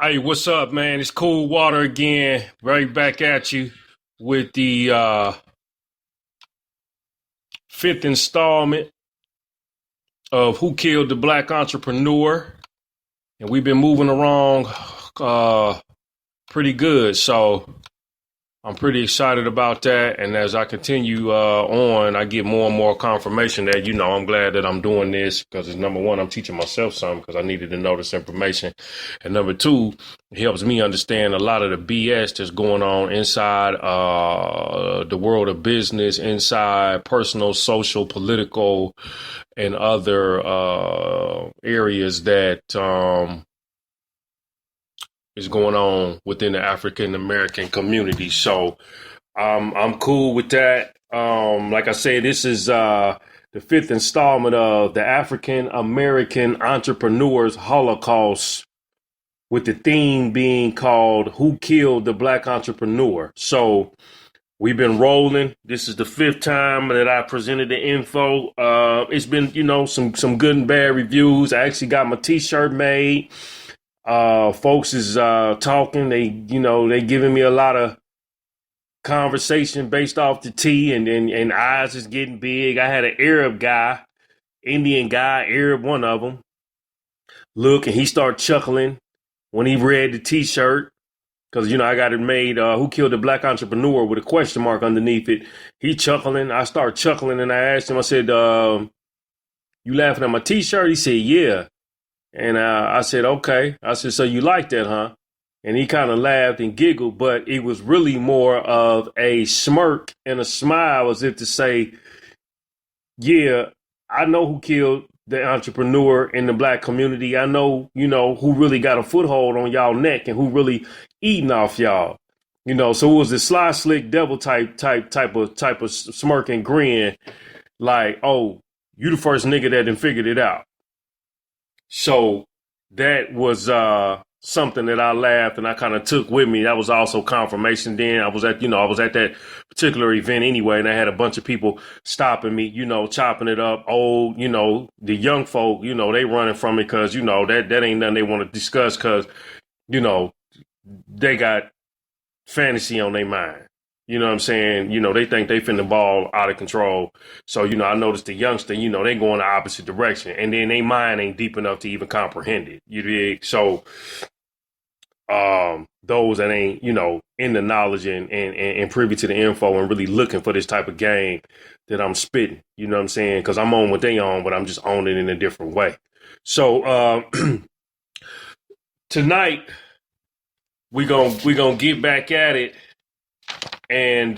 Hey, what's up, man? It's Cool Water again, right back at you with the fifth installment of Who Killed the Black Entrepreneur. And we've been moving along uh, pretty good. So I'm pretty excited about that. And as I continue on, I get more and more confirmation that, I'm glad that I'm doing this because it's number one, I'm teaching myself something because I needed to know this information. And number two, it helps me understand a lot of the BS that's going on inside the world of business, inside personal, social, political, and other areas that is going on within the African American community. So I'm cool with that. Like I said, this is the fifth installment of the African American Entrepreneurs Holocaust, with the theme being called Who Killed the Black Entrepreneur. So we've been rolling. This is the fifth time that I presented the info. It's been, some good and bad reviews. I actually got my t-shirt made. Folks is talking. They giving me a lot of conversation based off the tea, and eyes is getting big. I had an Arab guy, Indian guy, Arab, one of them, look, and he started chuckling when he read the t-shirt because, I got it made, Who Killed the Black Entrepreneur, with a question mark underneath it. He chuckling. I started chuckling, and I asked him, I said, you laughing at my t-shirt? He said, yeah. And I said, okay. I said, so you like that, huh? And he kind of laughed and giggled, but it was really more of a smirk and a smile, as if to say, yeah, I know who killed the entrepreneur in the black community. I know, who really got a foothold on y'all neck and who really eating off y'all. So it was the sly, slick, devil type of smirk and grin, like, oh, you the first nigga that done figured it out. So that was something that I laughed and I kind of took with me. That was also confirmation. Then I was at that particular event anyway, and I had a bunch of people stopping me, chopping it up. Old, the young folk, they running from it because, that ain't nothing they want to discuss because, they got fantasy on their mind. You know what I'm saying? They think they finna ball out of control. So, I noticed the youngster, they going the opposite direction. And then their mind ain't deep enough to even comprehend it. You dig? So, those that ain't, in the knowledge and privy to the info and really looking for this type of game that I'm spitting, you know what I'm saying? Because I'm on what they on, but I'm just on it in a different way. So, tonight, we gonna get back at it and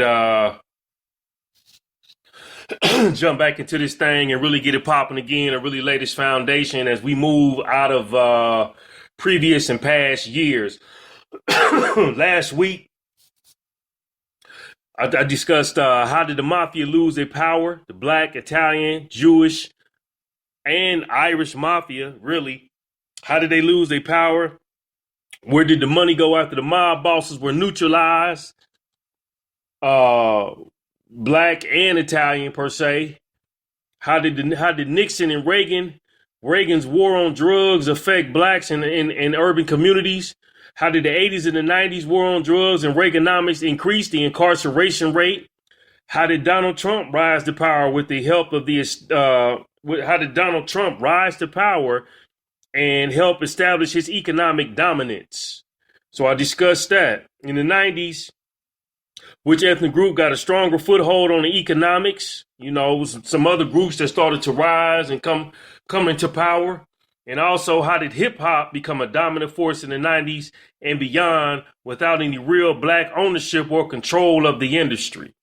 jump back into this thing and really get it popping again and really lay this foundation as we move out of previous and past years. Last week, I discussed how did the mafia lose their power, the black, Italian, Jewish, and Irish mafia, really. How did they lose their power? Where did the money go after the mob bosses were neutralized? Black and Italian per se. How did Nixon and Reagan's war on drugs affect blacks in urban communities? How did the 80s and the 90s war on drugs and Reaganomics increase the incarceration rate? How did Donald Trump rise to power with the help of how did Donald Trump rise to power and help establish his economic dominance? So I discussed that. In the 90s, which ethnic group got a stronger foothold on the economics? It was some other groups that started to rise and come into power. And also, how did hip hop become a dominant force in the 90s and beyond without any real black ownership or control of the industry?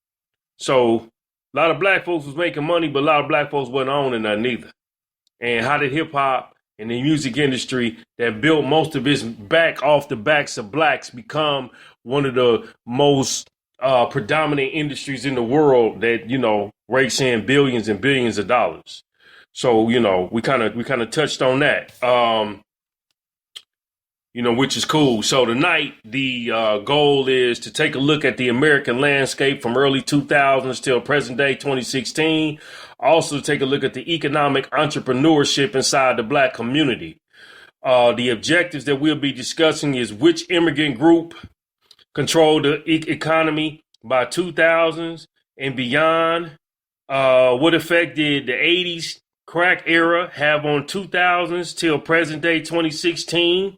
So a lot of black folks was making money, but a lot of black folks wasn't owning nothing either. And how did hip hop and the music industry that built most of its back off the backs of blacks become one of the most predominant industries in the world that, rakes in billions and billions of dollars? So, we kind of touched on that, which is cool. So tonight, the goal is to take a look at the American landscape from early 2000s till present day 2016. Also take a look at the economic entrepreneurship inside the black community. The objectives that we'll be discussing is which immigrant group controlled the economy by 2000s and beyond. What effect did the 80s crack era have on 2000s till present day 2016?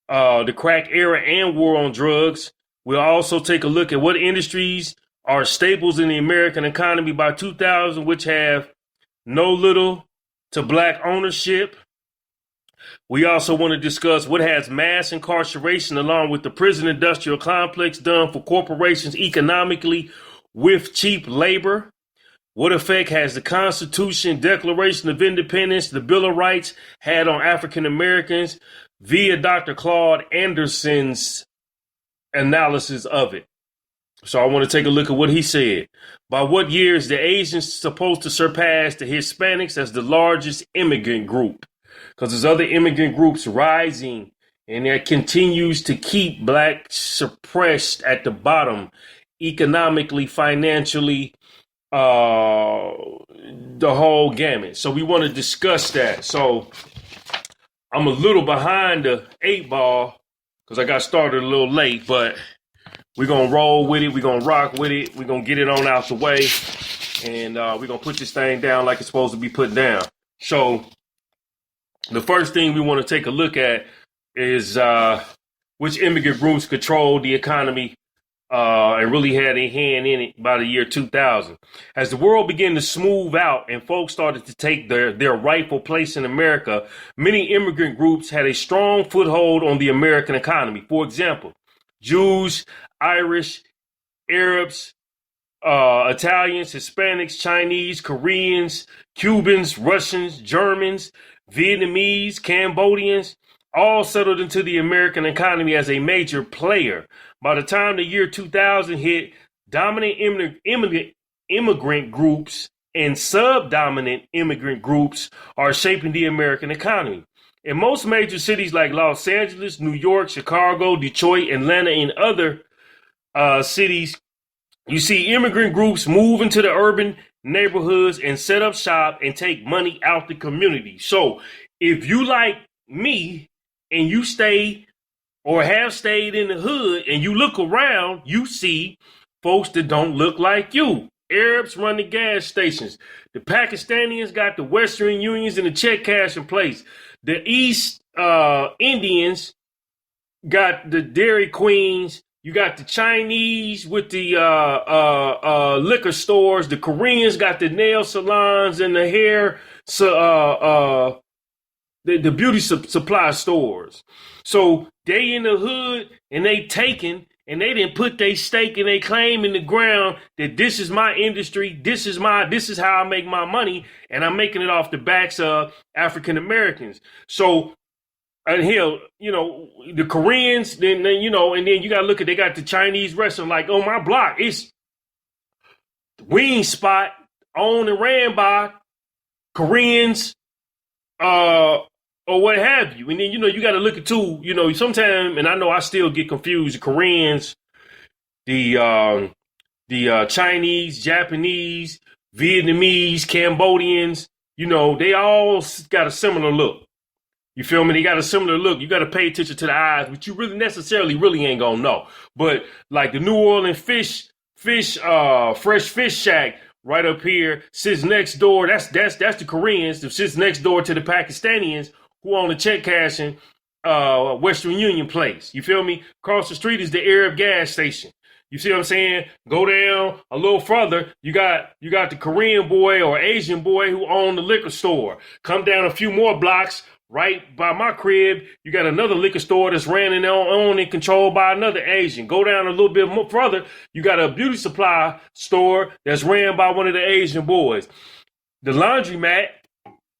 The crack era and war on drugs. We'll also take a look at what industries are staples in the American economy by 2000, which have no little to black ownership. We also want to discuss what has mass incarceration along with the prison industrial complex done for corporations economically with cheap labor. What effect has the Constitution, Declaration of Independence, the Bill of Rights had on African Americans via Dr. Claud Anderson's analysis of it? So I want to take a look at what he said. By what year is the Asians supposed to surpass the Hispanics as the largest immigrant group? Because there's other immigrant groups rising, and that continues to keep black suppressed at the bottom, economically, financially, the whole gamut. So we want to discuss that. So I'm a little behind the 8 ball because I got started a little late, but we're going to roll with it. We're going to rock with it. We're going to get it on out the way, and we're going to put this thing down like it's supposed to be put down. So the first thing we want to take a look at is which immigrant groups control the economy and really had a hand in it by the year 2000. As the world began to smooth out and folks started to take their rightful place in America, many immigrant groups had a strong foothold on the American economy. For example, Jews, Irish, Arabs, Italians, Hispanics, Chinese, Koreans, Cubans, Russians, Germans, Vietnamese, Cambodians, all settled into the American economy as a major player. By the time the year 2000 hit, dominant immigrant groups and subdominant immigrant groups are shaping the American economy. In most major cities like Los Angeles, New York, Chicago, Detroit, Atlanta, and other cities, you see immigrant groups move into the urban neighborhoods and set up shop and take money out the community. So if you like me and you stay or have stayed in the hood and you look around, you see folks that don't look like you. Arabs run the gas stations. The Pakistanis got the Western Unions and the check cash in place. The East Indians got the Dairy Queens. You got the Chinese with the liquor stores. The Koreans got the nail salons and the hair, the beauty supply stores. So they in the hood and they taking, and they didn't put their stake and they claim in the ground that this is my industry, this is how I make my money, and I'm making it off the backs of African Americans. So and hell, the Koreans, then and then you gotta look at, they got the Chinese restaurant like on my block. It's the wing spot owned and ran by Koreans, or what have you. And then, you got to look at too, sometimes, and I know I still get confused, the Koreans, the Chinese, Japanese, Vietnamese, Cambodians, they all got a similar look. You feel me? They got a similar look. You got to pay attention to the eyes, but you really ain't gonna know. But like the New Orleans fresh fish shack right up here sits next door. That's the Koreans that sits next door to the Pakistanis who own the check cashing Western Union place. You feel me? Across the street is the Arab gas station. You see what I'm saying? Go down a little further. You got the Korean boy or Asian boy who own the liquor store. Come down a few more blocks. Right by my crib, you got another liquor store that's ran and owned and controlled by another Asian. Go down a little bit more further, you got a beauty supply store that's ran by one of the Asian boys. The laundromat,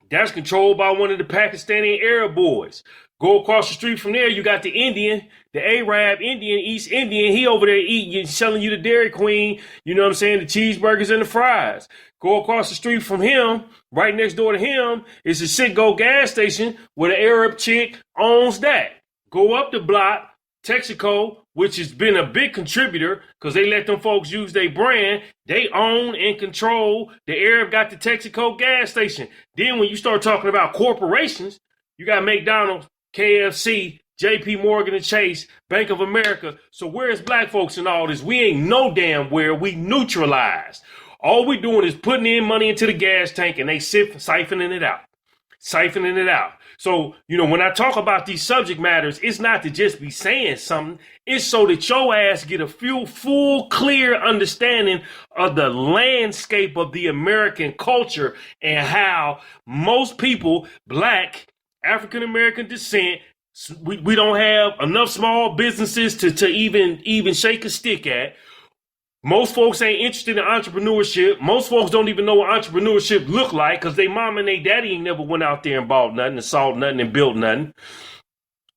that's controlled by one of the Pakistani Arab boys. Go across the street from there, you got the Indian, the Arab Indian, East Indian. He over there eating, selling you the Dairy Queen, you know what I'm saying, the cheeseburgers and the fries. Go across the street from him, right next door to him, is the Citgo gas station where the Arab chick owns that. Go up the block, Texaco, which has been a big contributor because they let them folks use their brand. They own and control. The Arab got the Texaco gas station. Then when you start talking about corporations, you got McDonald's, KFC, JP Morgan and Chase, Bank of America. So where's black folks in all this? We ain't no damn where. We neutralized. All we doing is putting in money into the gas tank and they siphoning it out. Siphoning it out. So, when I talk about these subject matters, it's not to just be saying something. It's so that your ass get a full, clear understanding of the landscape of the American culture and how most people, black, African-American descent, we don't have enough small businesses to even shake a stick at. Most folks ain't interested in entrepreneurship. Most folks don't even know what entrepreneurship look like because they mom and they daddy ain't never went out there and bought nothing and sold nothing and built nothing.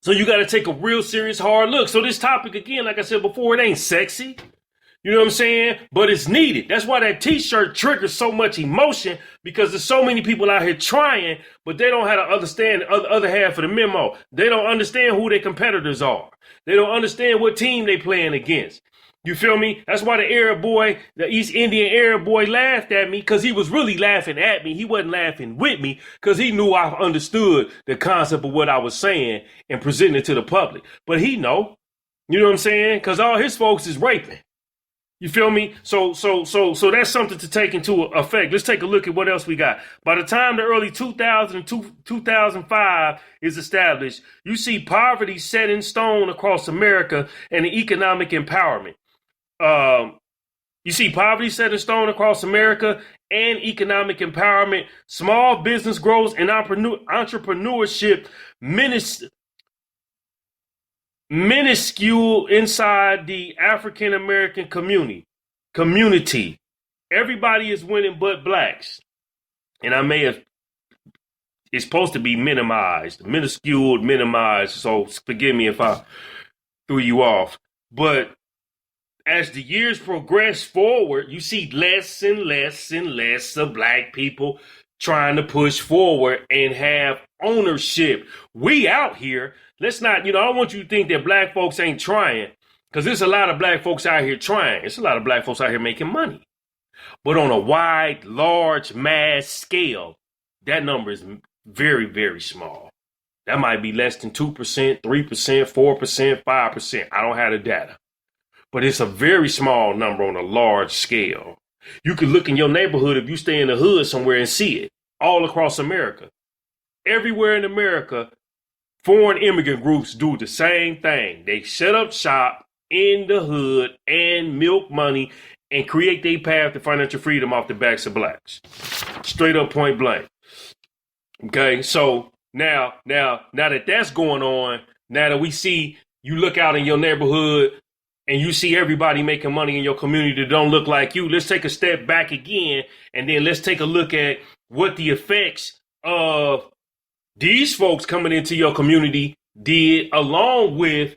So you got to take a real serious hard look. So this topic, again, like I said before, it ain't sexy. You know what I'm saying? But it's needed. That's why that t-shirt triggers so much emotion, because there's so many people out here trying, but they don't have to understand the other half of the memo. They don't understand who their competitors are. They don't understand what team they playing against. You feel me? That's why the Arab boy, the East Indian Arab boy, laughed at me, because he was really laughing at me. He wasn't laughing with me because he knew I understood the concept of what I was saying and presenting it to the public. But he know, you know what I'm saying? Because all his folks is raping. You feel me? So that's something to take into effect. Let's take a look at what else we got. By the time the early 2000 and 2005 is established, you see poverty set in stone across America and the economic empowerment. You see poverty set in stone across America and economic empowerment. Small business growth and entrepreneurship minuscule inside the African American community. Everybody is winning but blacks. And it's supposed to be minimized, so forgive me if I threw you off. But as the years progress forward, you see less and less and less of black people trying to push forward and have ownership. We out here, let's not, I don't want you to think that black folks ain't trying, because there's a lot of black folks out here trying. There's a lot of black folks out here making money. But on a wide, large, mass scale, that number is very, very small. That might be less than 2%, 3%, 4%, 5%. I don't have the data. But it's a very small number on a large scale. You can look in your neighborhood if you stay in the hood somewhere and see it all across America. Everywhere in America, foreign immigrant groups do the same thing. They set up shop in the hood and milk money and create their path to financial freedom off the backs of blacks. Straight up, point blank. Okay, so now that that's going on, now that we see, you look out in your neighborhood and you see everybody making money in your community that don't look like you, let's take a step back again, and then let's take a look at what the effects of these folks coming into your community did, along with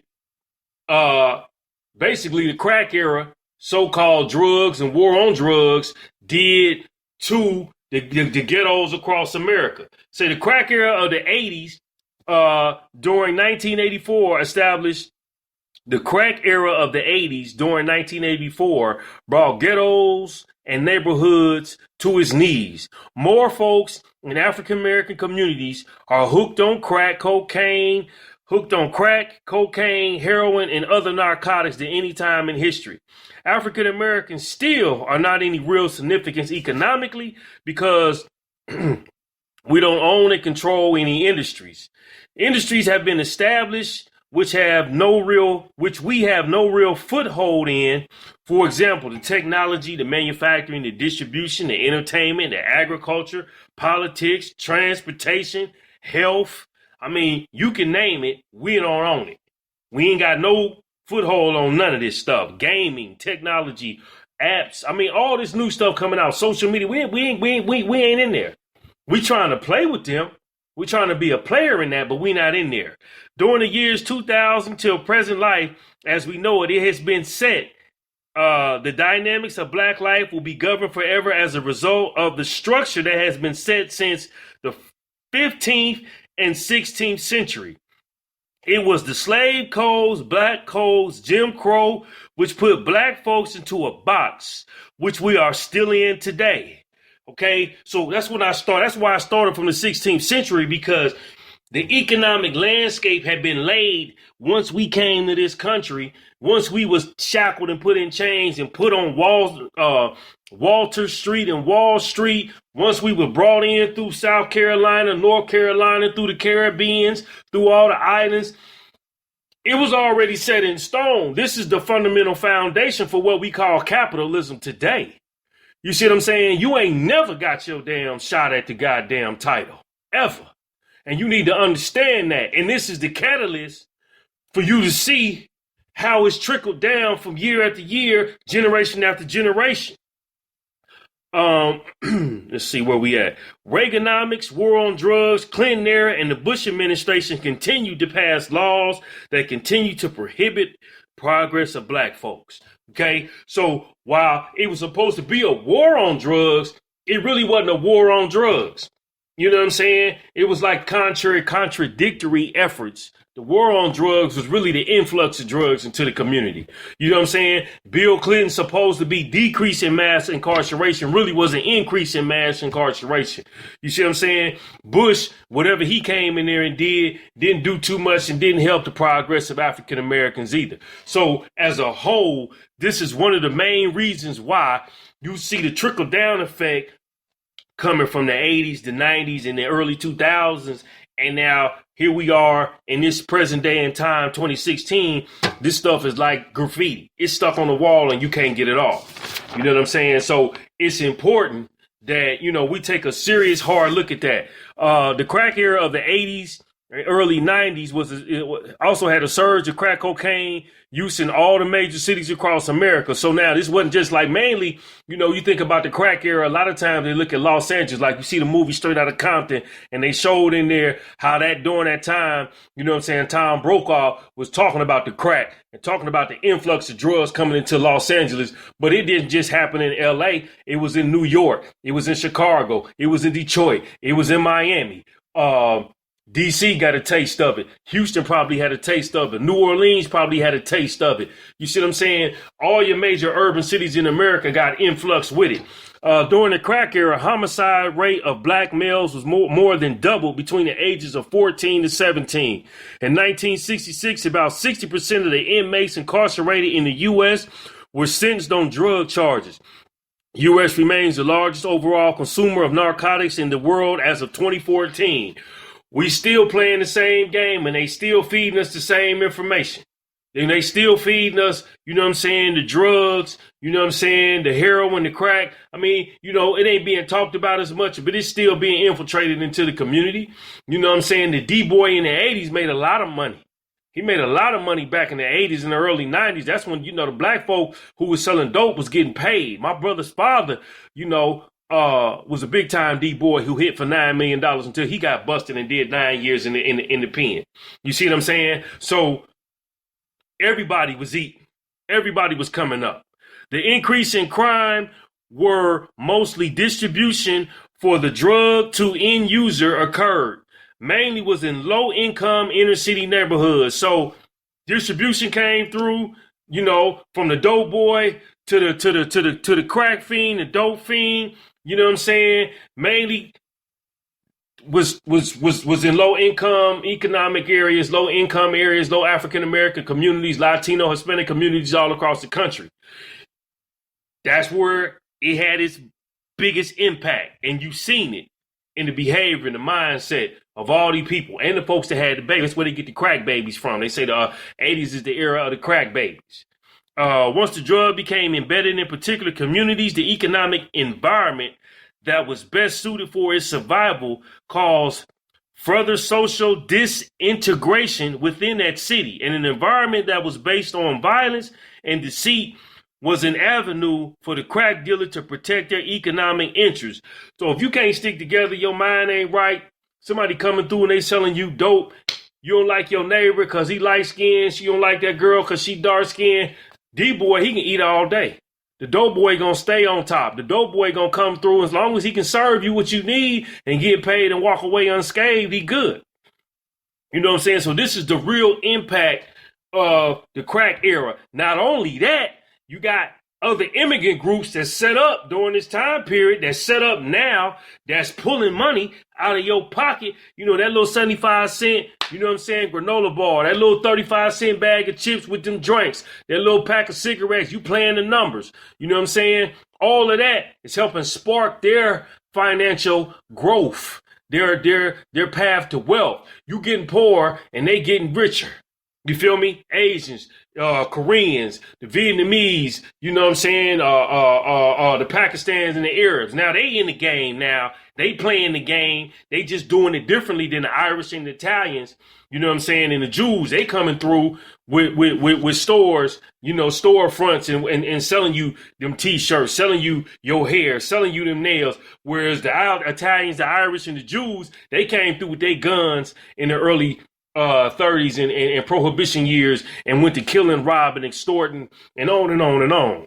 basically the crack era, so-called drugs and war on drugs did to the ghettos across America. So the crack era of the 80s, during 1984, established the crack era of the 80s during 1984 brought ghettos and neighborhoods to its knees. More folks in African-American communities are hooked on crack cocaine, heroin, and other narcotics than any time in history. African-Americans still are not any real significance economically because we don't own and control any industries. Industries have been established which we have no real foothold in. For example, the technology, the manufacturing, the distribution, the entertainment, the agriculture, politics, transportation, health. I mean, you can name it. We don't own it. We ain't got no foothold on none of this stuff. Gaming, technology, apps. I mean, all this new stuff coming out, social media. We ain't in there. We trying to play with them. We're trying to be a player in that, but we're not in there. During the years 2000 till present life, as we know it, it has been set. The dynamics of black life will be governed forever as a result of the structure that has been set since the 15th and 16th century. It was the slave codes, black codes, Jim Crow, which put black folks into a box, which we are still in today. Okay, so that's when I started. That's why I started from the 16th century, because The economic landscape had been laid once we came to this country, once we was shackled and put in chains and put on Walter Street and Wall Street, once we were brought in through South Carolina, North Carolina, through the Caribbeans, through all the islands. It was already set in stone. This is the fundamental foundation for what we call capitalism today. You see what I'm saying? You ain't never got your damn shot at the goddamn title, ever. And you need to understand that. And this is the catalyst for you to see how it's trickled down from year after year, generation after generation. Let's see where we at. Reaganomics, war on drugs, Clinton era, and the Bush administration continued to pass laws that continue to prohibit progress of black folks. Okay, so while it was supposed to be a war on drugs, it really wasn't a war on drugs. You know what I'm saying? It was like contradictory efforts. The war on drugs was really the influx of drugs into the community. You know what I'm saying? Bill Clinton supposed to be decreasing mass incarceration, really was an increase in mass incarceration. You see what I'm saying? Bush, whatever he came in there and didn't do too much and didn't help the progress of African Americans either. So as a whole, this is one of the main reasons why you see the trickle down effect coming from the 80s, the 90s, and the early 2000s. And now here we are in this present day and time, 2016. This stuff is like graffiti. It's stuck on the wall and you can't get it off. You know what I'm saying? So it's important that, you know, we take a serious, hard look at that. The crack era of the 80s, early 90s also had a surge of crack cocaine use in all the major cities across America. So now this wasn't just like mainly, you know, you think about the crack era, a lot of times they look at Los Angeles, like you see the movie Straight Outta Compton, and they showed in there how that during that time, you know what I'm saying, Tom Brokaw was talking about the crack and talking about the influx of drugs coming into Los Angeles. But it didn't just happen in LA. It was in New York. It was in Chicago. It was in Detroit. It was in Miami. DC got a taste of it. Houston probably had a taste of it. New Orleans probably had a taste of it. You see what I'm saying? All your major urban cities in America got influx with it. During the crack era, homicide rate of black males was more than doubled between the ages of 14 to 17. In 1966, about 60% of the inmates incarcerated in the U.S. were sentenced on drug charges. U.S. remains the largest overall consumer of narcotics in the world as of 2014. We still playing the same game and they still feeding us the same information. And they still feeding us, you know what I'm saying, the drugs, you know what I'm saying, the heroin, the crack. I mean, you know, it ain't being talked about as much, but it's still being infiltrated into the community. You know what I'm saying? The D-boy in the 80s made a lot of money. He made a lot of money back in the 80s and the early 90s. That's when, you know, the black folk who was selling dope was getting paid. My brother's father, you know, was a big time D-boy who hit for $9 million until he got busted and did 9 years in the pen. You see what I'm saying? So everybody was eating. Everybody was coming up. The increase in crime were mostly distribution for the drug to end user occurred. Mainly was in low income inner city neighborhoods. So distribution came through, you know, from the dope boy to the crack fiend, the dope fiend. You know what I'm saying? Mainly was in low income economic areas, low income areas, low African American communities, Latino, Hispanic communities all across the country. That's where it had its biggest impact. And you've seen it in the behavior and the mindset of all these people and the folks that had the babies. That's where they get the crack babies from. They say the 80s is the era of the crack babies. Once the drug became embedded in particular communities, the economic environment that was best suited for its survival caused further social disintegration within that city. And an environment that was based on violence and deceit was an avenue for the crack dealer to protect their economic interests. So if you can't stick together, your mind ain't right, somebody coming through and they selling you dope, you don't like your neighbor because he light skinned, she don't like that girl because she dark skinned, D-boy, he can eat all day. The dope boy gonna stay on top. The dope boy gonna come through. As long as he can serve you what you need and get paid and walk away unscathed, he good. You know what I'm saying? So this is the real impact of the crack era. Not only that, you got other immigrant groups that set up during this time period, that set up now, that's pulling money out of your pocket. You know, that little 75-cent, you know what I'm saying, granola bar, that little 35-cent bag of chips with them drinks, that little pack of cigarettes, you playing the numbers. You know what I'm saying? All of that is helping spark their financial growth, their path to wealth. You getting poor and they getting richer. You feel me? Asians, Koreans, the Vietnamese, you know what I'm saying? The Pakistans and the Arabs. Now they in the game now. They playing the game. They just doing it differently than the Irish and the Italians. You know what I'm saying? And the Jews, they coming through with stores, you know, storefronts and selling you them t-shirts, selling you your hair, selling you them nails. Whereas the Italians, the Irish, and the Jews, they came through with their guns in the early 30s and prohibition years and went to killing, robbing, extorting, and on and on and on.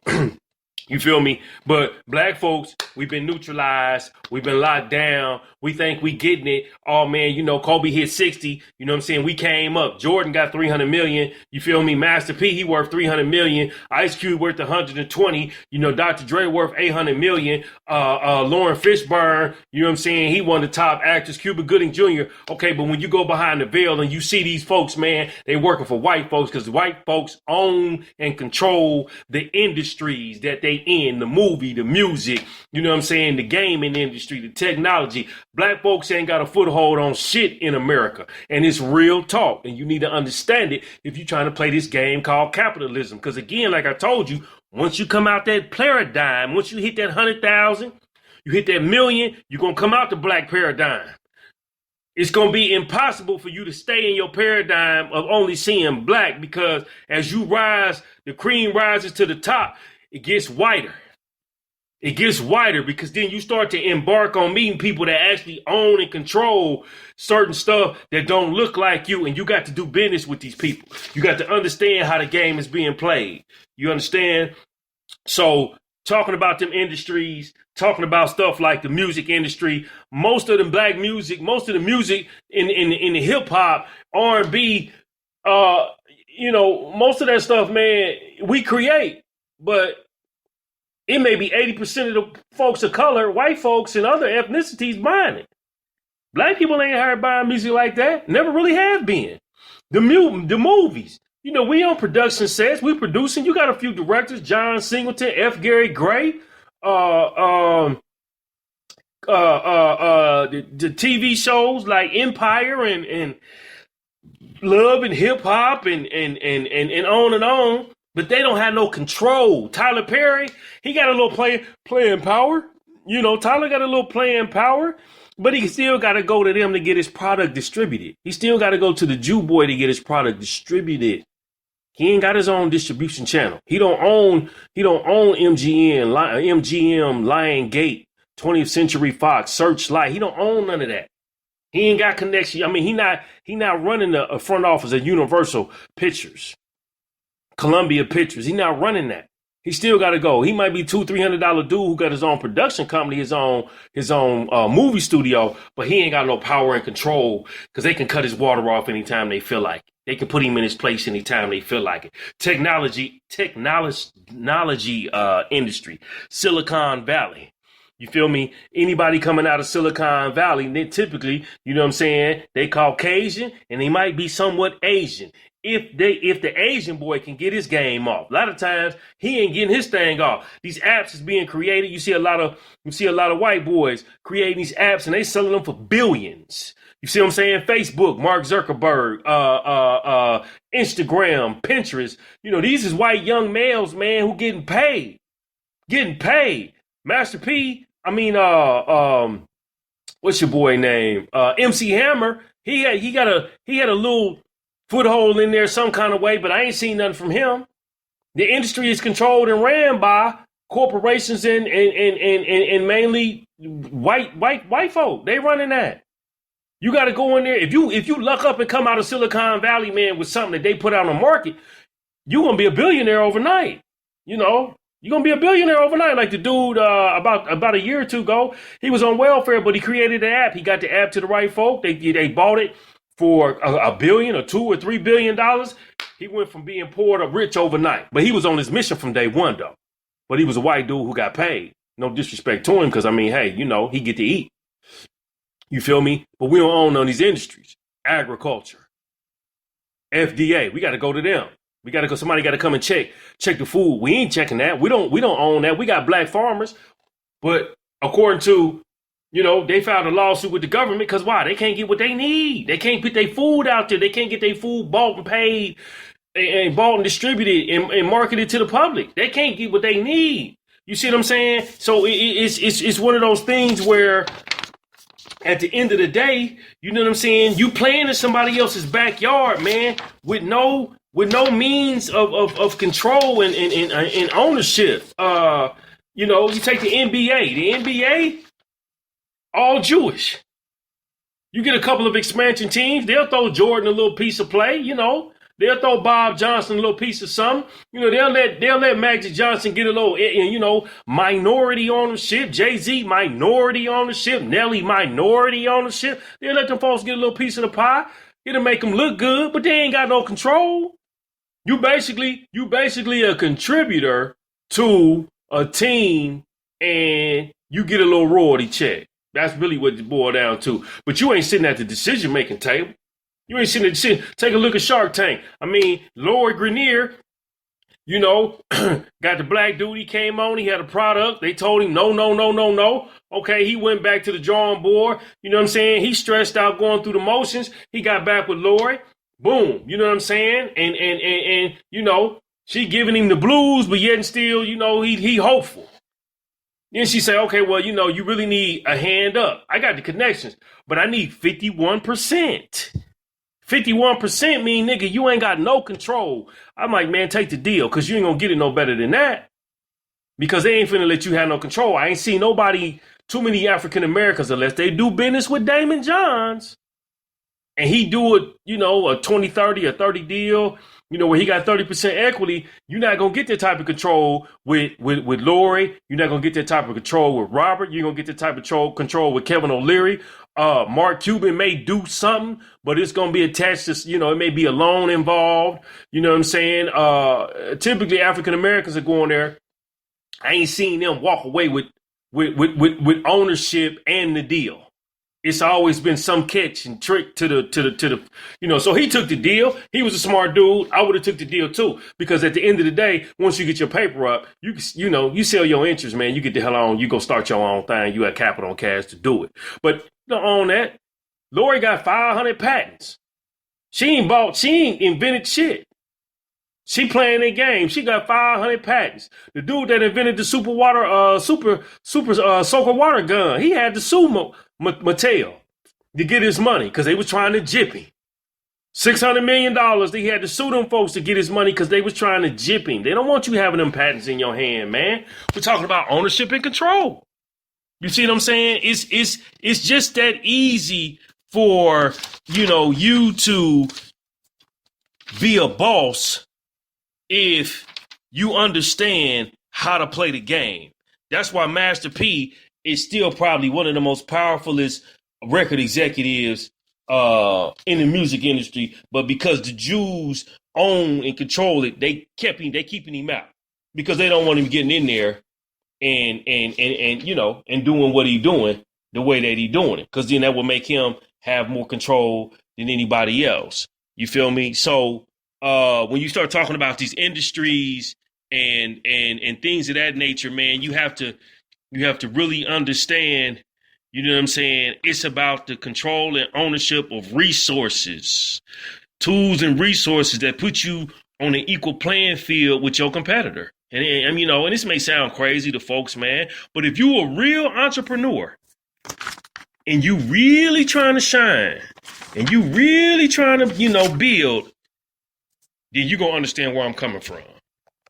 You feel me? But black folks, we've been neutralized. We've been locked down. We think we getting it. Oh, man, you know, Kobe hit 60. You know what I'm saying? We came up. Jordan got 300 million. You feel me? Master P, he worth 300 million. Ice Cube worth 120. You know, Dr. Dre worth 800 million. Lauren Fishburne, you know what I'm saying? He one of the top actors. Cuba Gooding Jr. Okay, but when you go behind the veil and you see these folks, man, they working for white folks because white folks own and control the industries that they in, the movie, the music, you know what I'm saying, the gaming industry, the technology. Black folks ain't got a foothold on shit in America. And it's real talk. And you need to understand it if you're trying to play this game called capitalism. Because again, like I told you, once you come out that paradigm, once you hit that 100,000, you hit that million, you're going to come out the black paradigm. It's going to be impossible for you to stay in your paradigm of only seeing black, because as you rise, the cream rises to the top, it gets whiter. It gets whiter because then you start to embark on meeting people that actually own and control certain stuff that don't look like you. And you got to do business with these people. You got to understand how the game is being played. You understand? So talking about them industries, talking about stuff like the music industry, most of the black music, most of the music in the hip hop, R&B, you know, most of that stuff, man, we create, but it may be 80% of the folks of color, white folks and other ethnicities buying it. Black people ain't hired buying music like that. Never really have been. The movies, you know, we on production sets, we producing. You got a few directors, John Singleton, F. Gary Gray, the TV shows like Empire and Love and Hip Hop and on and on. But they don't have no control. Tyler Perry, he got a little playing power. You know, Tyler got a little playing power, but he still got to go to them to get his product distributed. He still got to go to the Jew boy to get his product distributed. He ain't got his own distribution channel. He don't own MGM, Lion Gate, 20th Century Fox, Searchlight. He don't own none of that. He ain't got connection. I mean, he not running the front office of Universal Pictures. Columbia Pictures. He's not running that. He still got to go. He might be $200-300 dude who got his own production company, his own movie studio, but he ain't got no power and control because they can cut his water off anytime they feel like it. They can put him in his place anytime they feel like it. Technology industry, Silicon Valley. You feel me? Anybody coming out of Silicon Valley, they typically, you know what I'm saying, they Caucasian and they might be somewhat Asian. If the Asian boy can get his game off, a lot of times he ain't getting his thing off. These apps is being created. You see a lot of white boys creating these apps and they selling them for billions. You see what I'm saying? Facebook, Mark Zuckerberg, Instagram, Pinterest. You know, these is white young males, man, who getting paid. Master P, I mean, what's your boy name? MC Hammer. He had a little foothold in there some kind of way, but I ain't seen nothing from him. The industry is controlled and ran by corporations and mainly white folk. They running that. You got to go in there. If you luck up and come out of Silicon Valley, man, with something that they put out on the market, you're gonna be a billionaire overnight. You know, you're gonna be a billionaire overnight. Like the dude about a year or two ago, he was on welfare, but he created an app. He got the app to the right folk. They bought it for $1 billion or $2 or $3 billion. He went from being poor to rich overnight. But he was on his mission from day one, though. but he was a white dude who got paid. No disrespect to him, because I mean, hey, he get to eat. You feel me? But we don't own none of these industries. Agriculture, FDA, we got to go to them. We got to go. Somebody got to come and check the food. We ain't checking that. We don't own that. We got black farmers, but according to, they filed a lawsuit with the government because why? They can't get what they need. They can't put their food out there. They can't get their food bought and paid and bought and distributed and marketed to the public. They can't get what they need. You see what I'm saying? So it's one of those things where at the end of the day, you know what I'm saying? You playing in somebody else's backyard, man, with no means of control and ownership. You take the NBA. The NBA, all Jewish. You get a couple of expansion teams, they'll throw Jordan a little piece of play, They'll throw Bob Johnson a little piece of something. They'll let Magic Johnson get a little, minority ownership. Jay-Z, minority ownership. Nelly, minority ownership. They'll let them folks get a little piece of the pie. It'll make them look good, but they ain't got no control. You basically a contributor to a team, and you get a little royalty check. That's really what it boils down to. But you ain't sitting at the decision-making table. You ain't sitting at take a look at Shark Tank. I mean, Lord Grenier, got the black dude. He came on. He had a product. They told him, no. Okay, he went back to the drawing board. You know what I'm saying? He stressed out going through the motions. He got back with Lori. Boom. You know what I'm saying? And she giving him the blues, but yet and still, he hopeful. Then she said, okay, well, you really need a hand up. I got the connections, but I need 51%. 51% mean, nigga, you ain't got no control. I'm like, man, take the deal, because you ain't going to get it no better than that. Because they ain't finna let you have no control. I ain't seen nobody, too many African Americans, unless they do business with Damon Johns. And he do it, a 20-30 or 30 deal, where he got 30% equity. You're not going to get that type of control with Lori. You're not going to get that type of control with Robert. You're going to get that type of control with Kevin O'Leary. Mark Cuban may do something, but it's going to be attached to, it may be a loan involved. You know what I'm saying? Typically African Americans are going there. I ain't seen them walk away with ownership and the deal. It's always been some catch and trick to the, so he took the deal. He was a smart dude. I would have took the deal too, because at the end of the day, once you get your paper up, you sell your interest, man. You get the hell on, you go start your own thing. You have capital and cash to do it. But don't own that. Lori got 500 patents. She ain't invented shit. She playing the game. She got 500 patents. The dude that invented the super soaker water gun, he had to sue Mattel to get his money because they was trying to jip him. $600 million. They had to sue them folks to get his money because they was trying to jip him. They don't want you having them patents in your hand, man. We're talking about ownership and control. You see what I'm saying? It's just that easy for, you to be a boss if you understand how to play the game. That's why Master P is still probably one of the most powerfulest record executives in the music industry. But because the Jews own and control it, they keeping him out because they don't want him getting in there and doing what he doing the way that he doing it. Because then that will make him have more control than anybody else. You feel me? So when you start talking about these industries and things of that nature, man, you have to really understand, you know what I'm saying? It's about the control and ownership of resources, tools and resources that put you on an equal playing field with your competitor. And this may sound crazy to folks, man, but if you a real entrepreneur and you really trying to shine and you really trying to, build, then you're going to understand where I'm coming from.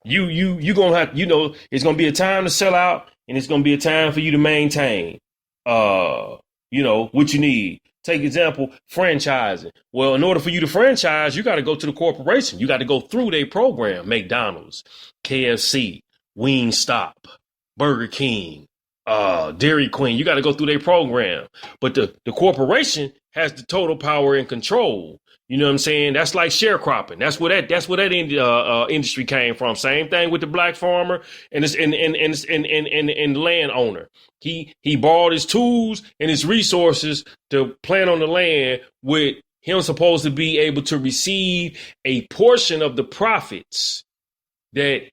You going to have, it's going to be a time to sell out and it's going to be a time for you to maintain, what you need. Take example, franchising. Well, in order for you to franchise, you got to go to the corporation. You got to go through their program. McDonald's, KFC, Wingstop, Burger King, Dairy Queen. You got to go through their program. But the corporation has the total power and control. You know what I'm saying? That's like sharecropping. That's where that industry came from. Same thing with the black farmer and the landowner. He borrowed his tools and his resources to plant on the land, with him supposed to be able to receive a portion of the profits that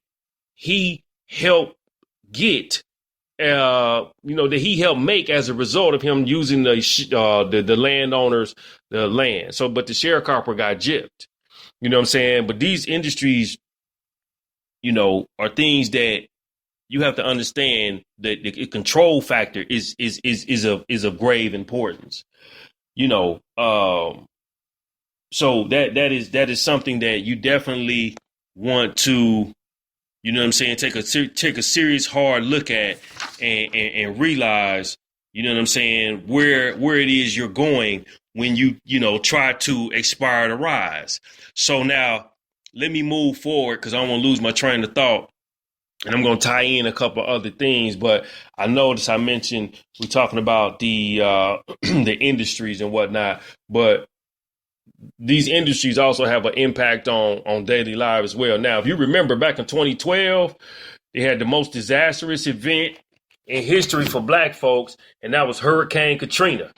he helped get, that he helped make as a result of him using the landowners, the land. So, but the sharecropper got gypped. You know what I'm saying? But these industries, are things that you have to understand that the control factor is of grave importance. So that is something that you definitely want to, take a serious hard look at and realize, where it is you're going when you try to aspire to rise. So now let me move forward, because I don't want to lose my train of thought, and I'm going to tie in a couple other things. But I noticed I mentioned we're talking about the the industries and whatnot, but these industries also have an impact on daily life as well. Now, if you remember back in 2012, they had the most disastrous event in history for black folks, and that was Hurricane Katrina.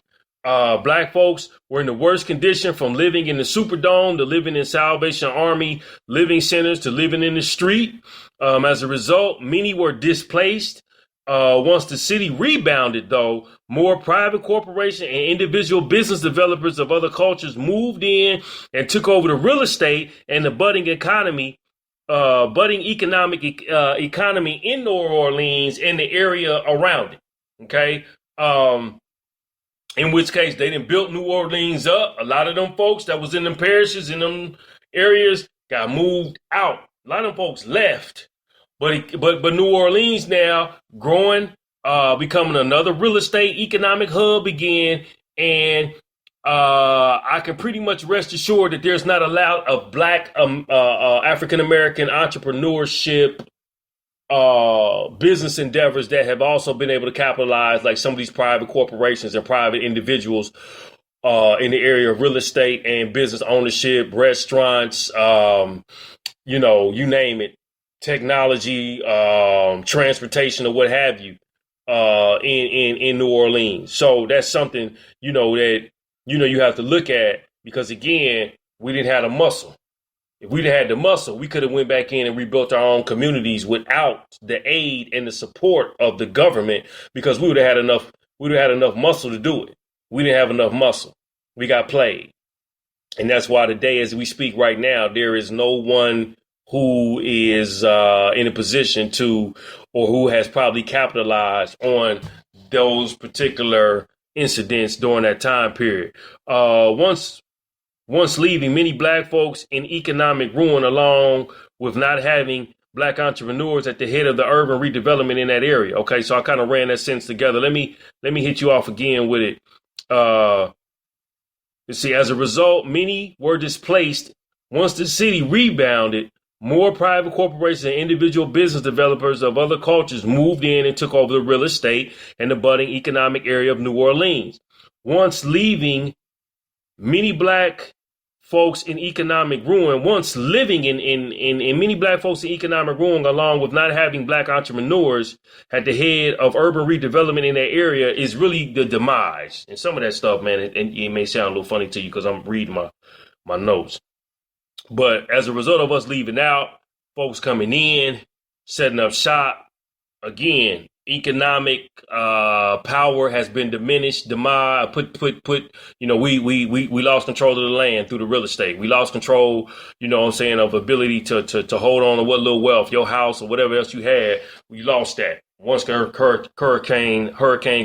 Black folks were in the worst condition, from living in the Superdome to living in Salvation Army living centers to living in the street. As a result, many were displaced. Once the city rebounded, though, more private corporations and individual business developers of other cultures moved in and took over the real estate and the budding economic economy in New Orleans and the area around it. Okay. In which case they didn't build New Orleans up. A lot of them folks that was in them parishes, in them areas, got moved out. A lot of them folks left. But New Orleans now growing, becoming another real estate economic hub again. And I can pretty much rest assured that there's not a lot of black African-American entrepreneurship business endeavors that have also been able to capitalize, like some of these private corporations and private individuals in the area of real estate and business ownership, restaurants, you name it. Technology, transportation, or what have you, in New Orleans. So that's something, that, you have to look at, because again, we didn't have the muscle. If we'd had the muscle, we could have went back in and rebuilt our own communities without the aid and the support of the government, because we would have had enough muscle to do it. We didn't have enough muscle. We got played. And that's why today, as we speak right now, there is no one who is in a position to, or who has probably capitalized on those particular incidents during that time period. Once leaving many black folks in economic ruin, along with not having black entrepreneurs at the head of the urban redevelopment in that area. Okay, so I kind of ran that sentence together. Let me hit you off again with it. You see, as a result, many were displaced. Once the city rebounded, more private corporations and individual business developers of other cultures moved in and took over the real estate and the budding economic area of New Orleans. Once leaving many black folks in economic ruin, once living in many black folks in economic ruin, along with not having black entrepreneurs at the head of urban redevelopment in that area, is really the demise. And some of that stuff, man, and it may sound a little funny to you because I'm reading my notes. But as a result of us leaving out, folks coming in, setting up shop, again, economic power has been diminished. We lost control of the land through the real estate. We lost control, of ability to hold on to what little wealth, your house or whatever else you had. We lost that once Hurricane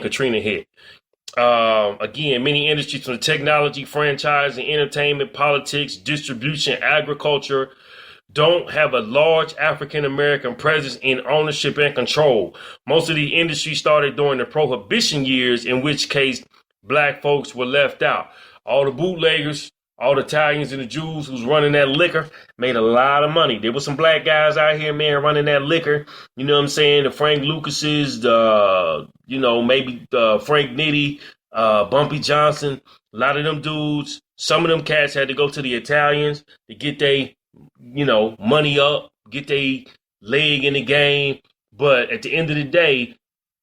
Katrina hit. Again, many industries, from the technology, franchising, entertainment, politics, distribution, agriculture, don't have a large African-American presence in ownership and control. Most of the industry started during the Prohibition years, in which case black folks were left out. All the bootleggers, All the Italians and the Jews who's running that liquor made a lot of money. There were some black guys out here, man, running that liquor. You know what I'm saying? The Frank Lucases, maybe Frank Nitti, Bumpy Johnson. A lot of them dudes, some of them cats had to go to the Italians to get their, money up, get their leg in the game. But at the end of the day,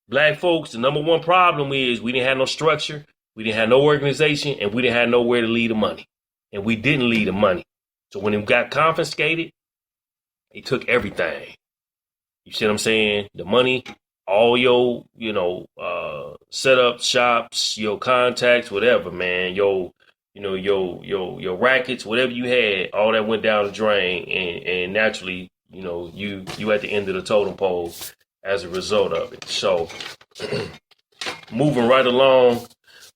black folks, the number one problem is we didn't have no structure, we didn't have no organization, and we didn't have nowhere to leave the money. And we didn't leave the money. So when it got confiscated, they took everything. You see what I'm saying? The money, all your, setup shops, your contacts, whatever, man, your rackets, whatever you had, all that went down the drain. And naturally, you at the end of the totem pole as a result of it. So moving right along.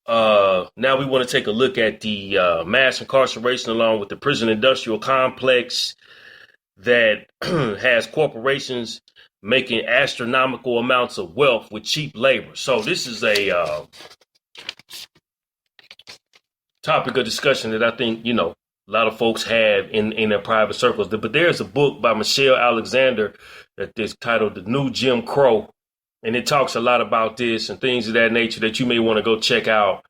Now we want to take a look at the mass incarceration along with the prison industrial complex that has corporations making astronomical amounts of wealth with cheap labor. So this is a topic of discussion that I think, a lot of folks have in their private circles. But there's a book by Michelle Alexander that is titled The New Jim Crow. And it talks a lot about this and things of that nature that you may want to go check out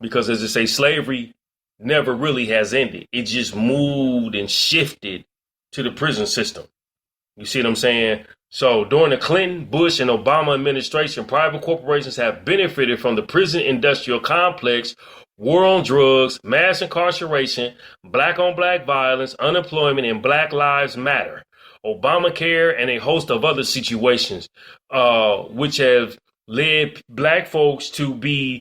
because, as I say, slavery never really has ended. It just moved and shifted to the prison system. You see what I'm saying? So during the Clinton, Bush, and Obama administration, private corporations have benefited from the prison industrial complex, war on drugs, mass incarceration, black-on-black violence, unemployment, and Black Lives Matter, Obamacare, and a host of other situations, which have led black folks to be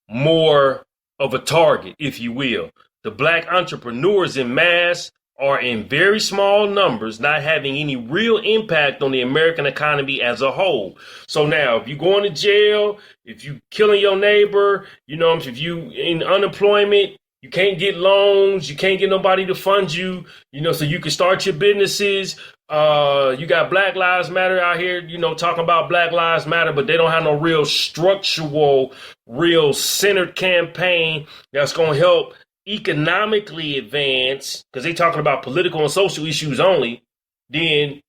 more of a target, if you will. The black entrepreneurs in mass are in very small numbers, not having any real impact on the American economy as a whole. So now, if you're going to jail, if you killing your neighbor, if you in unemployment, you can't get loans, you can't get nobody to fund you, so you can start your businesses. You got Black Lives Matter out here, talking about Black Lives Matter, but they don't have no real structural, real centered campaign that's going to help economically advance, because they talking about political and social issues only. Then,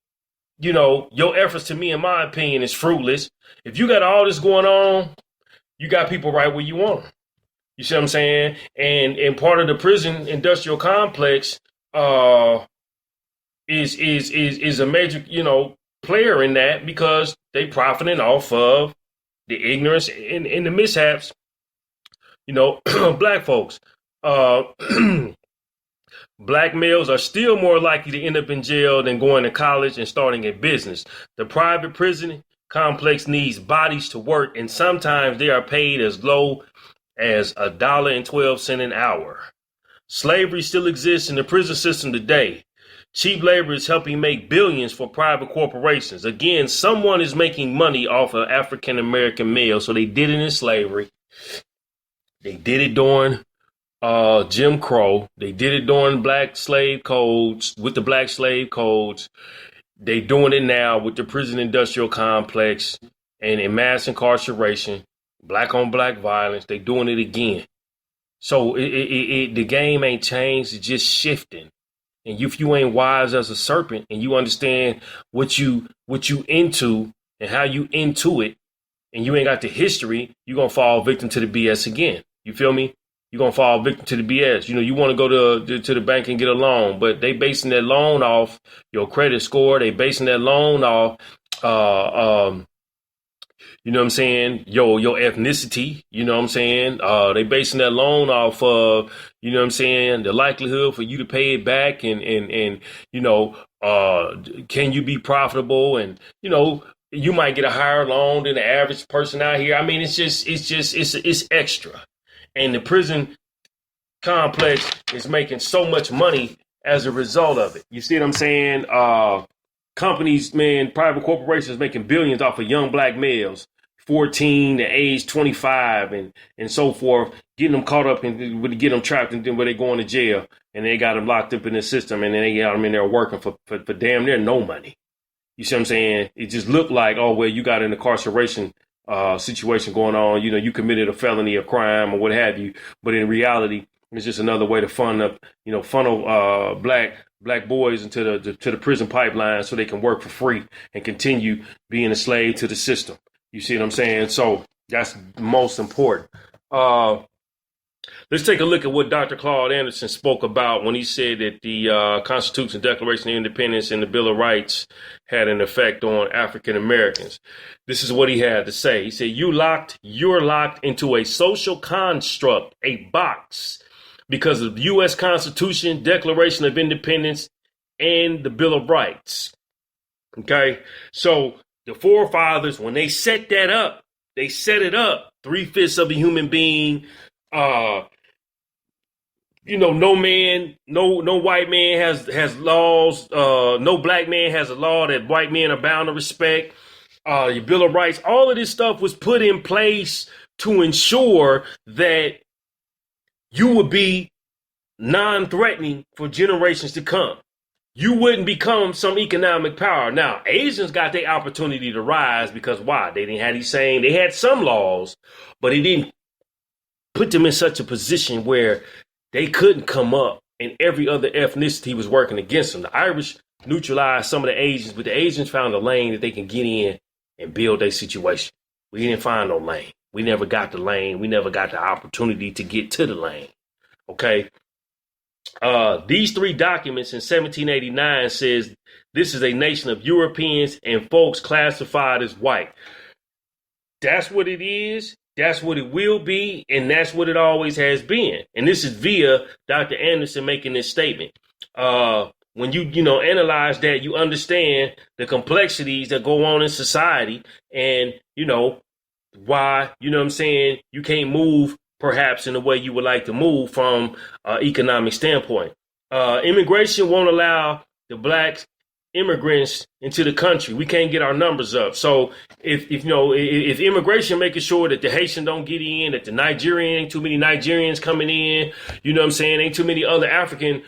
your efforts, to me, in my opinion, is fruitless. If you got all this going on, you got people right where you want them. You see what I'm saying? And part of the prison industrial complex is a major, player in that, because they profiting off of the ignorance and the mishaps, black folks. Black males are still more likely to end up in jail than going to college and starting a business. The private prison complex needs bodies to work, and sometimes they are paid as low as $1.12 an hour. Slavery still exists in the prison system today. Cheap labor is helping make billions for private corporations. Again, someone is making money off of African American males. So they did it in slavery. They did it during Jim Crow. They did it during black slave codes, with the black slave codes. They doing it now with the prison industrial complex and in mass incarceration, black on black violence. They doing it again. So the game ain't changed. It's just shifting. And if you ain't wise as a serpent and you understand what you into and how you into it, and you ain't got the history, you're going to fall victim to the BS again. You feel me? You're going to fall victim to the BS. You want to go to the bank and get a loan, but they basing that loan off your credit score. They basing that loan off, you know what I'm saying, your ethnicity. You know what I'm saying? They basing that loan off of, you know what I'm saying, the likelihood for you to pay it back and can you be profitable? And, you might get a higher loan than the average person out here. I mean, it's extra. And the prison complex is making so much money as a result of it. You see what I'm saying? Companies, man, private corporations making billions off of young black males, 14 to age 25 and so forth, getting them caught up and get them trapped and then where they going to jail, and they got them locked up in the system, and then they got them in there working for damn near no money. You see what I'm saying? It just looked like, oh, well, you got an incarceration situation going on. You know, you committed a felony, a crime, or what have you. But in reality, it's just another way to funnel black boys into the prison pipeline so they can work for free and continue being a slave to the system. You see what I'm saying? So that's most important. Let's take a look at what Dr. Claud Anderson spoke about when he said that the Constitution, Declaration of Independence, and the Bill of Rights had an effect on African Americans. This is what he had to say. He said, you're locked into a social construct, a box, because of the U.S. Constitution, Declaration of Independence, and the Bill of Rights. Okay, so the forefathers, when they set that up, they set it up 3/5 of a human being. No white man has laws. No black man has a law that white men are bound to respect. Your Bill of Rights, all of this stuff was put in place to ensure that you would be non-threatening for generations to come. You wouldn't become some economic power. Now, Asians got their opportunity to rise because why? They didn't have they had some laws, but it didn't put them in such a position where they couldn't come up, and every other ethnicity was working against them. The Irish neutralized some of the Asians, but the Asians found a lane that they can get in and build their situation. We didn't find no lane. We never got the lane. We never got the opportunity to get to the lane. Okay. These three documents in 1789 says this is a nation of Europeans and folks classified as white. That's what it is. That's what it will be. And that's what it always has been. And this is via Dr. Anderson making this statement. When you analyze that, you understand the complexities that go on in society and, why, you can't move perhaps in the way you would like to move from an economic standpoint. Immigration won't allow the black immigrants into the country. We can't get our numbers up. So if immigration making sure that the Haitian don't get in, that the Nigerian, ain't too many Nigerians coming in, ain't too many other African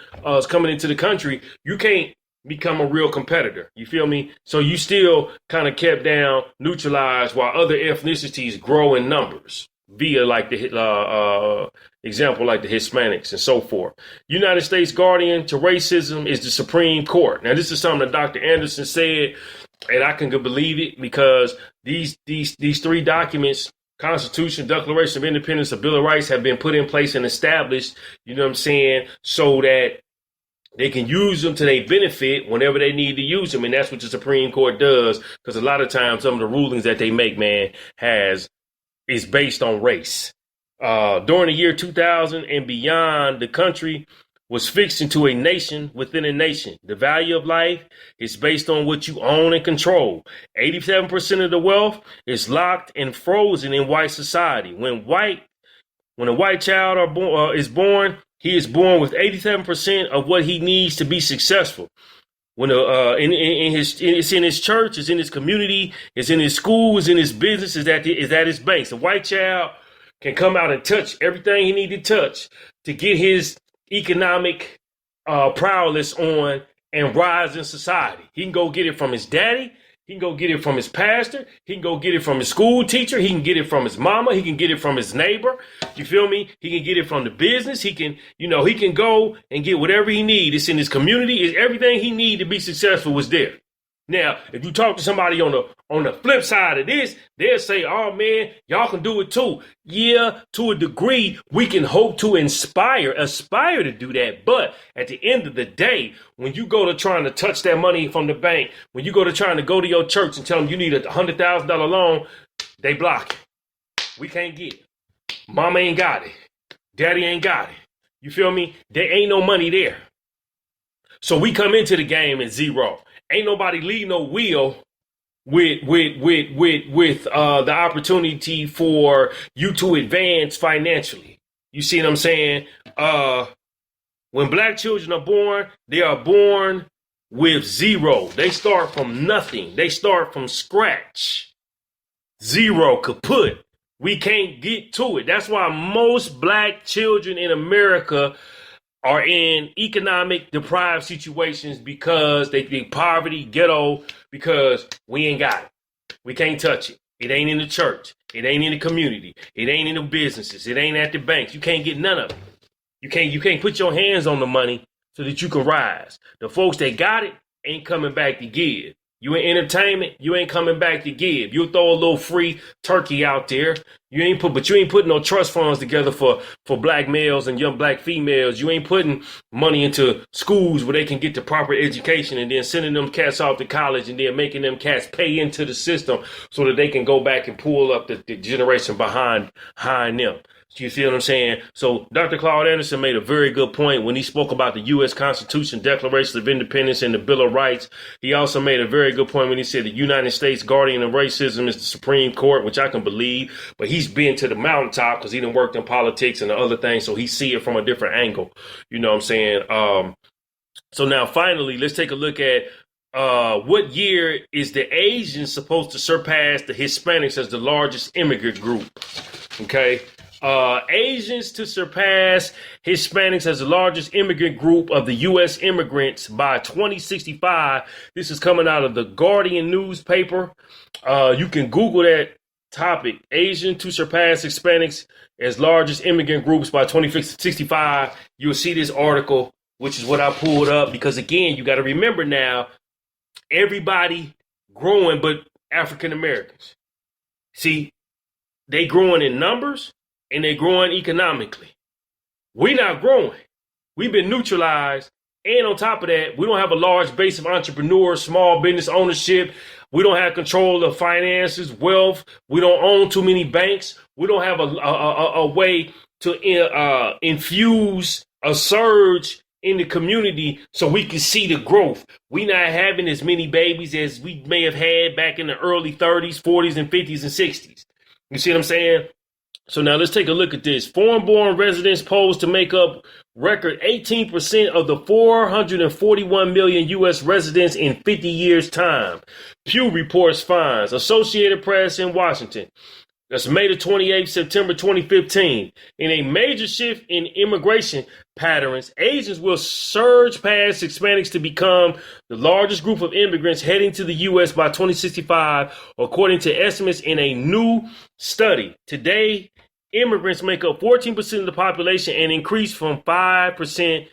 coming into the country, you can't become a real competitor. You feel me? So you still kind of kept down, neutralized while other ethnicities grow in numbers via like the example like the Hispanics and so forth. United States guardian to racism is the Supreme Court. Now, this is something that Dr. Anderson said, and I can believe it because these three documents, Constitution, Declaration of Independence, the Bill of Rights, have been put in place and established, so that they can use them to their benefit whenever they need to use them. And that's what the Supreme Court does, because a lot of times some of the rulings that they make, is based on race. During the year 2000 and beyond, the country was fixed into a nation within a nation. The value of life is based on what you own and control. 87% of the wealth is locked and frozen in white society. When a white child is born, he is born with 87% of what he needs to be successful. When it's in his church, it's in his community, it's in his school, it's in his business, it's at his banks. A white child can come out and touch everything he needs to touch to get his economic prowess on and rise in society. He can go get it from his daddy. He can go get it from his pastor. He can go get it from his school teacher. He can get it from his mama. He can get it from his neighbor. You feel me? He can get it from the business. He can go and get whatever he needs. It's in his community. It's everything he needs to be successful was there. Now, if you talk to somebody on the flip side of this, they'll say, oh man, y'all can do it too. Yeah, to a degree, we can hope to aspire to do that. But at the end of the day, when you go to trying to touch that money from the bank, when you go to trying to go to your church and tell them you need a $100,000 loan, they block it. We can't get it. Mama ain't got it. Daddy ain't got it. You feel me? There ain't no money there. So we come into the game at zero. Ain't nobody leave no wheel with the opportunity for you to advance financially. You see what I'm saying? When black children are born, they are born with zero. They start from nothing. They start from scratch. Zero, kaput. We can't get to it. That's why most black children in America are in economic deprived situations, because they think poverty, ghetto, because we ain't got it. We can't touch it. It ain't in the church. It ain't in the community. It ain't in the businesses. It ain't at the banks. You can't get none of it. You can't put your hands on the money so that you can rise. The folks that got it ain't coming back to give. You in entertainment, you ain't coming back to give. You'll throw a little free turkey out there. You ain't putting no trust funds together for black males and young black females. You ain't putting money into schools where they can get the proper education and then sending them cats off to college and then making them cats pay into the system so that they can go back and pull up the generation behind them. You see what I'm saying? So Dr. Claud Anderson made a very good point when he spoke about the U.S. Constitution, Declaration of Independence, and the Bill of Rights. He also made a very good point when he said the United States guardian of racism is the Supreme Court, which I can believe. But he's been to the mountaintop because he done worked in politics and the other things, so he see it from a different angle. You know what I'm saying? So now finally, let's take a look at what year is the Asians supposed to surpass the Hispanics as the largest immigrant group? Okay. Asians to surpass Hispanics as the largest immigrant group of the U.S. immigrants by 2065. This is coming out of the Guardian newspaper. You can Google that topic, Asian to surpass Hispanics as largest immigrant groups by 2065. You'll see this article, which is what I pulled up, because again, you got to remember now, everybody growing but African Americans. See, they growing in numbers and they're growing economically. We're not growing. We've been neutralized. And on top of that, we don't have a large base of entrepreneurs, small business ownership. We don't have control of finances, wealth. We don't own too many banks. We don't have a way to infuse a surge in the community so we can see the growth. We're not having as many babies as we may have had back in the early 30s, 40s, and 50s and 60s. You see what I'm saying? So now let's take a look at this. Foreign-born residents posed to make up record 18% of the 441 million U.S. residents in 50 years' time. Pew reports finds. Associated Press in Washington. That's May the 28th, September 2015. In a major shift in immigration patterns, Asians will surge past Hispanics to become the largest group of immigrants heading to the U.S. by 2065, according to estimates in a new study. Today, immigrants make up 14% of the population and increase from 5%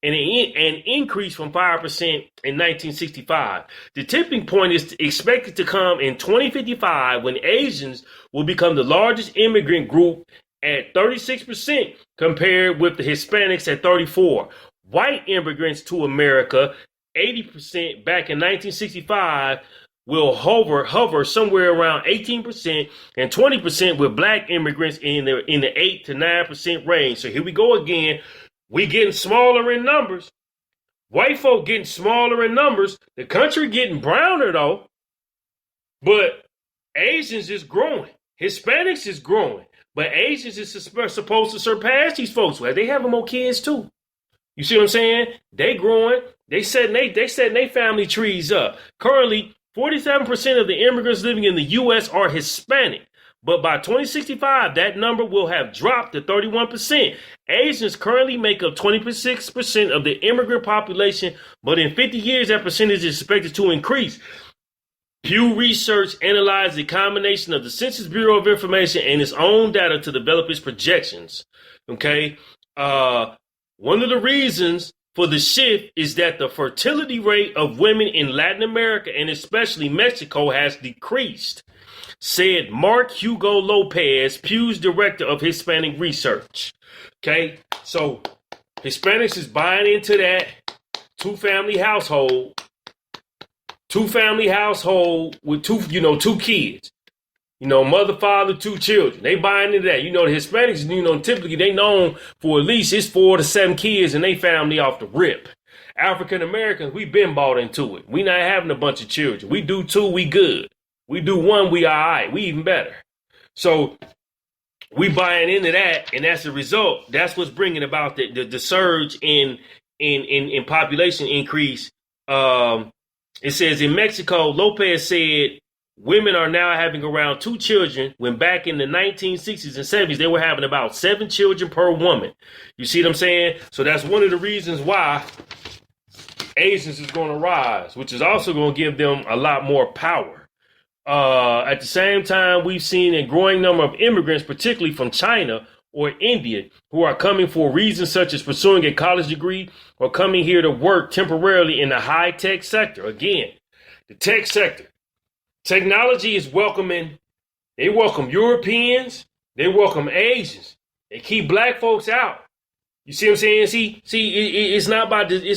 and increase from 5% in 1965. The tipping point is expected to come in 2055 when Asians will become the largest immigrant group at 36% compared with the Hispanics at 34%. White immigrants to America, 80% back in 1965, will hover somewhere around 18% and 20% with black immigrants in the 8 to 9% range. So here we go again. We getting smaller in numbers. White folk getting smaller in numbers. The country getting browner though. But Asians is growing. Hispanics is growing. But Asians is supposed to surpass these folks. Well, they having more kids too. You see what I'm saying? They growing. They setting they family trees up. Currently, 47% of the immigrants living in the U.S. are Hispanic. But by 2065, that number will have dropped to 31%. Asians currently make up 26% of the immigrant population, but in 50 years, that percentage is expected to increase. Pew Research analyzed the combination of the Census Bureau of Information and its own data to develop its projections. Okay, one of the reasons for the shift is that the fertility rate of women in Latin America and especially Mexico has decreased, said Mark Hugo Lopez, Pew's director of Hispanic research. Okay, so Hispanics is buying into that two-family household with two kids. Mother, father, two children. They buying into that. The Hispanics, typically they known for at least it's 4 to 7 kids and they family off the rip. African Americans, we been bought into it. We not having a bunch of children. We do 2, we good. We do 1, we all right. We even better. So we buying into that, and as a result, that's what's bringing about the surge in population increase. It says in Mexico, Lopez said women are now having around 2 children when back in the 1960s and 70s, they were having about 7 children per woman. You see what I'm saying? So that's one of the reasons why Asians is going to rise, which is also going to give them a lot more power. At the same time, we've seen a growing number of immigrants, particularly from China or India, who are coming for reasons such as pursuing a college degree or coming here to work temporarily in the high tech sector. Again, the tech sector. Technology is welcoming. They welcome Europeans. They welcome Asians. They keep black folks out. You see what I'm saying? It's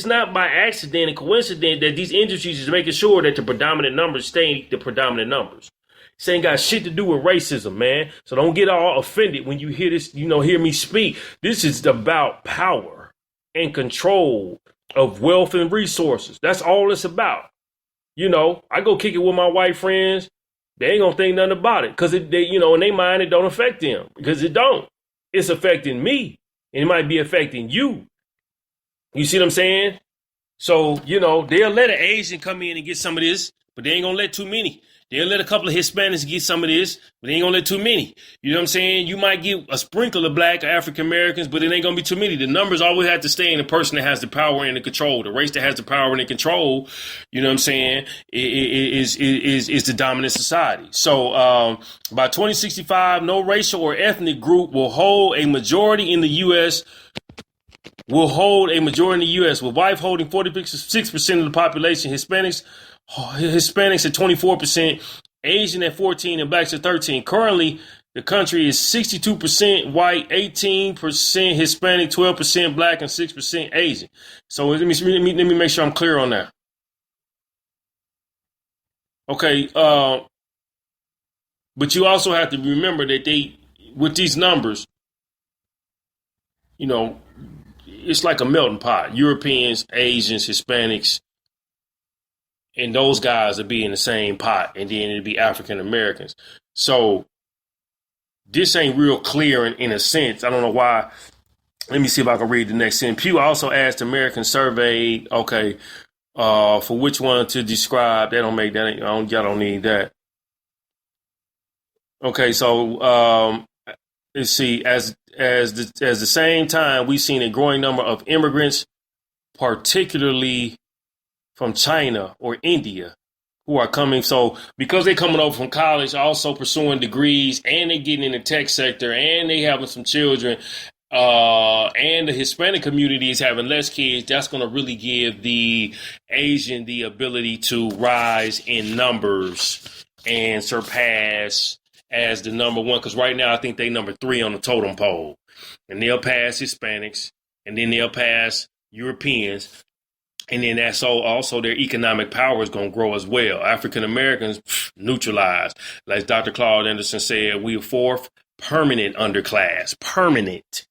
not by accident and coincidence that these industries is making sure that the predominant numbers stay the predominant numbers. This ain't got shit to do with racism, man. So don't get all offended when you hear this, hear me speak. This is about power and control of wealth and resources. That's all it's about. I go kick it with my white friends. They ain't gonna think nothing about it because in their mind, it don't affect them because it don't. It's affecting me. And it might be affecting you. You see what I'm saying? So, they'll let an Asian come in and get some of this, but they ain't going to let too many. They'll let a couple of Hispanics get some of this, but they ain't going to let too many. You know what I'm saying? You might get a sprinkle of black or African Americans, but it ain't going to be too many. The numbers always have to stay in the person that has the power and the control. The race that has the power and the control, you know what I'm saying, is the dominant society. So by 2065, no racial or ethnic group will hold a majority in the U.S., with white holding 46% of the population, Hispanics at 24%, Asian at 14%, and blacks at 13%. Currently, the country is 62% white, 18% Hispanic, 12% black, and 6% Asian. So let me make sure I'm clear on that. Okay, but you also have to remember that with these numbers, it's like a melting pot. Europeans, Asians, Hispanics, and those guys will be in the same pot, and then it'll be African Americans. So this ain't real clear in a sense. I don't know why. Let me see if I can read the next sentence. Pew also asked American survey, for which one to describe. They don't make that. Y'all don't need that. Okay, so let's see. As the same time, we've seen a growing number of immigrants, particularly from China or India, who are coming. So because they're coming over from college, also pursuing degrees, and they're getting in the tech sector, and they having some children, and the Hispanic community is having less kids, that's going to really give the Asian the ability to rise in numbers and surpass as the number one. Because right now, I think they number 3 on the totem pole. And they'll pass Hispanics, and then they'll pass Europeans. And then that's also their economic power is going to grow as well. African Americans neutralized. Like Dr. Claud Anderson said, we are 4th permanent underclass. Permanent.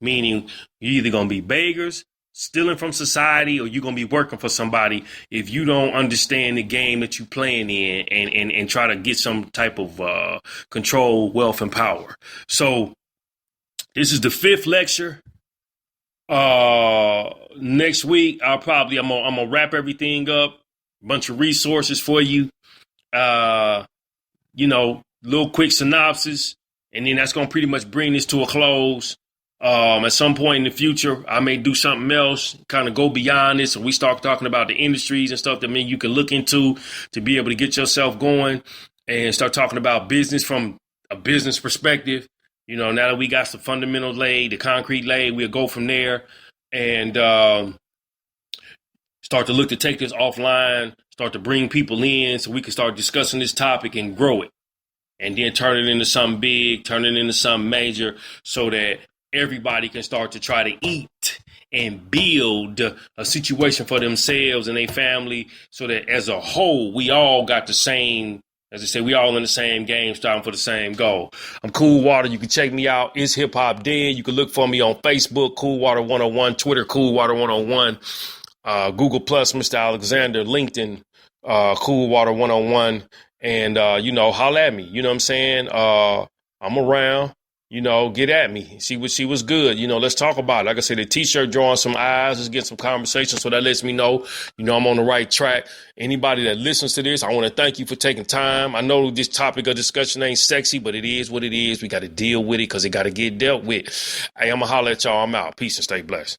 Meaning you're either going to be beggars, stealing from society, or you're going to be working for somebody if you don't understand the game that you're playing in and try to get some type of control, wealth, and power. So this is the 5th lecture. Next week, I'm gonna wrap everything up. A bunch of resources for you. Little quick synopsis, and then that's gonna pretty much bring this to a close. At some point in the future, I may do something else, kind of go beyond this, and we start talking about the industries and stuff that you can look into to be able to get yourself going and start talking about business from a business perspective. Now that we got some fundamentals laid, the concrete laid, we'll go from there and start to look to take this offline, start to bring people in so we can start discussing this topic and grow it. And then turn it into something big, turn it into something major so that everybody can start to try to eat and build a situation for themselves and their family so that as a whole, we all got the same. As I said, we all in the same game, starting for the same goal. I'm Cool Water. You can check me out. Is Hip Hop Dead? You can look for me on Facebook, Cool Water 101, Twitter, Cool Water 101, Google Plus, Mr. Alexander, LinkedIn, Cool Water 101, and holla at me. You know what I'm saying? I'm around. Get at me. See what's good. Let's talk about it. Like I said, the T-shirt drawing some eyes. Let's get some conversation. So that lets me know, I'm on the right track. Anybody that listens to this, I want to thank you for taking time. I know this topic of discussion ain't sexy, but it is what it is. We got to deal with it because it got to get dealt with. Hey, I'm going to holler at y'all. I'm out. Peace and stay blessed.